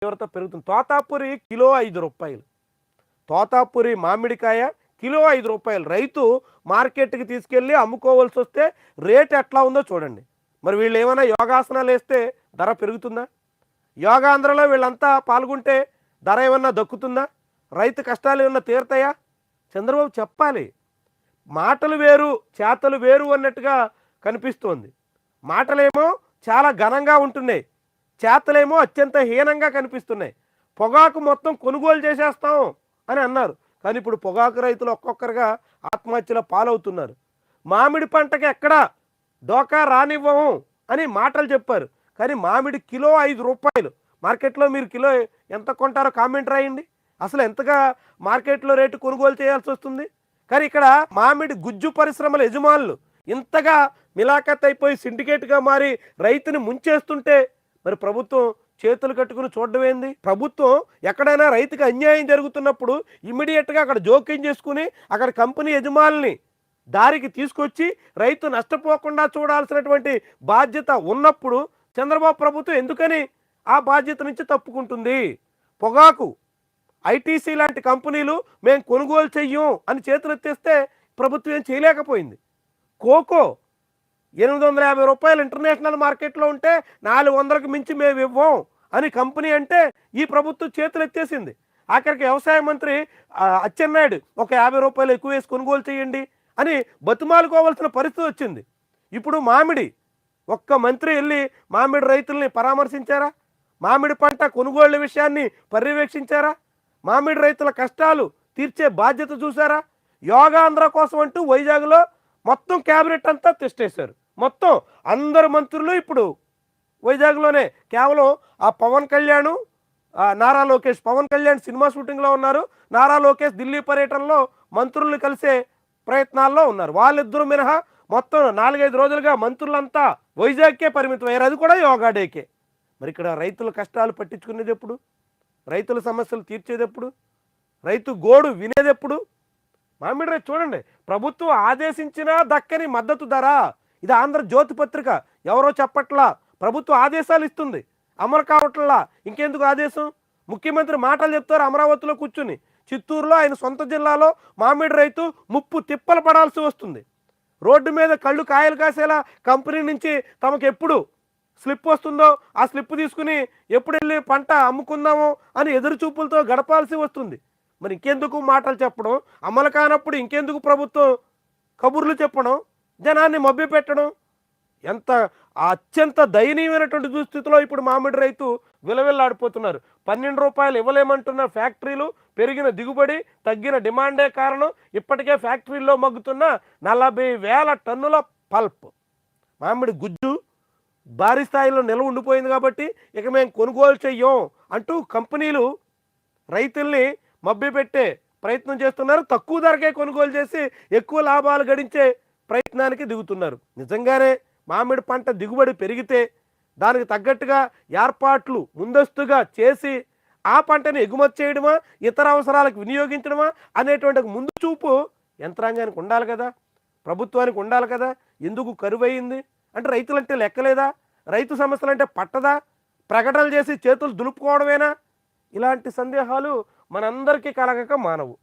తీవ్రత పెరుగుతుంది. తోతాపురి కిలో రూ. 5. తోతాపురి మామిడికాయ కిలో రూ. 5. రైతు మార్కెట్‌కి తీసుకెళ్ళి అమ్ముకోవాల్సొస్తే రేట్ ఎట్లా ఉందో చూడండి. మరి వీళ్ళు ఏమైనా యోగాసనాలు వేస్తే ధర పెరుగుతుందా? యోగాంధ్రలో వీళ్ళంతా పాల్గొంటే ధర ఏమన్నా దక్కుతుందా? రైతు కష్టాలు ఏమన్నా తీరుతాయా? చంద్రబాబు చెప్పాలి. మాటలు వేరు, చేతలు వేరు అన్నట్టుగా కనిపిస్తోంది. మాటలేమో చాలా ఘనంగా ఉంటున్నాయి, చేతలేమో అత్యంత హీనంగా కనిపిస్తున్నాయి. పొగాకు మొత్తం కొనుగోలు చేసేస్తాం అని అన్నారు, కానీ ఇప్పుడు పొగాకు రైతులు ఒక్కొక్కరుగా ఆత్మహత్యల పాలవుతున్నారు. మామిడి పంటకి ఎక్కడా డోకా రానివ్వము అని మాటలు చెప్పారు, కానీ మామిడి కిలో రూ. 5. మార్కెట్లో మీరు కిలో ఎంత కొంటారో కామెంట్ రాయండి. అసలు ఎంతగా మార్కెట్లో రేటు కొనుగోలు చేయాల్సి వస్తుంది? కానీ ఇక్కడ మామిడి గుజ్జు పరిశ్రమల యజమానులు ఇంతగా మిలాఖత్ అయిపోయి సిండికేట్గా మారి రైతుని ముంచేస్తుంటే మరి ప్రభుత్వం చేతులు కట్టుకుని చూడడం ఏంది? ప్రభుత్వం ఎక్కడైనా రైతుకి అన్యాయం జరుగుతున్నప్పుడు ఇమ్మీడియట్గా అక్కడ జోక్యం చేసుకుని అక్కడ కంపెనీ యజమానుల్ని దారికి తీసుకొచ్చి రైతు నష్టపోకుండా చూడాల్సినటువంటి బాధ్యత ఉన్నప్పుడు చంద్రబాబు ప్రభుత్వం ఎందుకని ఆ బాధ్యత నుంచి తప్పుకుంటుంది? పొగాకు ఐటీసీ లాంటి కంపెనీలు మేము కొనుగోలు చెయ్యం అని చేతులు ఎత్తేస్తే ప్రభుత్వం ఏం చేయలేకపోయింది. కోకో రూ. 850 ఇంటర్నేషనల్ మార్కెట్లో ఉంటే 400కు మించి మేము ఇవ్వం అని కంపెనీ అంటే ఈ ప్రభుత్వం చేతులు ఎత్తేసింది. ఆఖరికి వ్యవసాయ మంత్రి అచ్చెన్నాయుడు ఒక రూ. 50 ఎక్కువ వేసి కొనుగోలు చేయండి అని బతిమాలుకోవాల్సిన పరిస్థితి వచ్చింది. ఇప్పుడు మామిడి ఒక్క మంత్రి వెళ్ళి మామిడి రైతుల్ని పరామర్శించారా? మామిడి పంట కొనుగోళ్ల విషయాన్ని పర్యవేక్షించారా? మామిడి రైతుల కష్టాలు తీర్చే బాధ్యత చూసారా? యోగాంధ్ర కోసం అంటూ వైజాగ్లో మొత్తం క్యాబినెట్ అంతా తెస్టేశారు. మొత్తం అందరు మంత్రులు ఇప్పుడు వైజాగ్లోనే. కేవలం ఆ పవన్ కళ్యాణ్, నారా లోకేష్, పవన్ కళ్యాణ్ సినిమా షూటింగ్లో ఉన్నారు, నారా లోకేష్ ఢిల్లీ పర్యటనలో మంత్రుల్ని కలిసే ప్రయత్నాల్లో ఉన్నారు. వాళ్ళిద్దరూ మినహా మొత్తం 4-5 రోజులుగా మంత్రులంతా వైజాగ్కే పరిమితం అయ్యారు, అది కూడా యోగా డేకే. మరి ఇక్కడ రైతుల కష్టాలు పట్టించుకునేది ఎప్పుడు? రైతుల సమస్యలు తీర్చేది ఎప్పుడు? రైతు గోడు వినేది ఎప్పుడు? మామిడి రైతు చూడండి, ప్రభుత్వం ఆదేశించినా దక్కని మద్దతు ధర. ఇది ఆంధ్రజ్యోతి పత్రిక, ఎవరో చెప్పట్లా, ప్రభుత్వం ఆదేశాలు ఇస్తుంది, అమలు కావట్లా. ఇంకెందుకు ఆదేశం? ముఖ్యమంత్రి మాటలు చెప్తారు అమరావతిలో కూర్చుని, చిత్తూరులో ఆయన సొంత జిల్లాలో మామిడి రైతు ముప్పు తిప్పలు పడాల్సి వస్తుంది. రోడ్డు మీద కళ్ళు కాయలు కాసేలా కంపెనీ నుంచి తమకు ఎప్పుడు స్లిప్ వస్తుందో ఆ స్లిప్ తీసుకుని ఎప్పుడు వెళ్ళి పంట అమ్ముకుందామో అని ఎదురు చూపులతో గడపాల్సి వస్తుంది. మరి ఇంకెందుకు మాటలు చెప్పడం? అమలు కానప్పుడు ఇంకెందుకు ప్రభుత్వం కబుర్లు చెప్పడం, జనాన్ని మభ్యపెట్టడం? ఎంత అత్యంత దయనీయమైనటువంటి దుస్థితిలో ఇప్పుడు మామిడి రైతు విలవిల్లాడిపోతున్నారు. రూ. 12 ఇవ్వలేమంటున్న ఫ్యాక్టరీలు, పెరిగిన దిగుబడి, తగ్గిన డిమాండే కారణం. ఇప్పటికే ఫ్యాక్టరీల్లో మగ్గుతున్న 40,000 టన్నుల పల్ప్ మామిడి గుజ్జు భారీ స్థాయిలో నిల్వ ఉండిపోయింది. కాబట్టి ఇక మేము కొనుగోలు చెయ్యం అంటూ కంపెనీలు రైతుల్ని మభ్యపెట్టే ప్రయత్నం చేస్తున్నారు. తక్కువ ధరకే కొనుగోలు చేసి ఎక్కువ లాభాలు గడించే ప్రయత్నానికి దిగుతున్నారు. నిజంగానే మామిడి పంట దిగుబడి పెరిగితే దానికి తగ్గట్టుగా ఏర్పాట్లు ముందస్తుగా చేసి ఆ పంటని ఎగుమతి చేయడమా, ఇతర అవసరాలకు వినియోగించడమా అనేటువంటి ముందు చూపు యంత్రాంగానికి ఉండాలి కదా, ప్రభుత్వానికి ఉండాలి కదా. ఎందుకు కరువయింది అంటే రైతులంటే లెక్కలేదా? రైతు సమస్యలు అంటే పట్టదా? ప్రకటనలు చేసి చేతులు దులుపుకోవడమేనా? ఇలాంటి సందేహాలు మనందరికీ కలగక మానవు.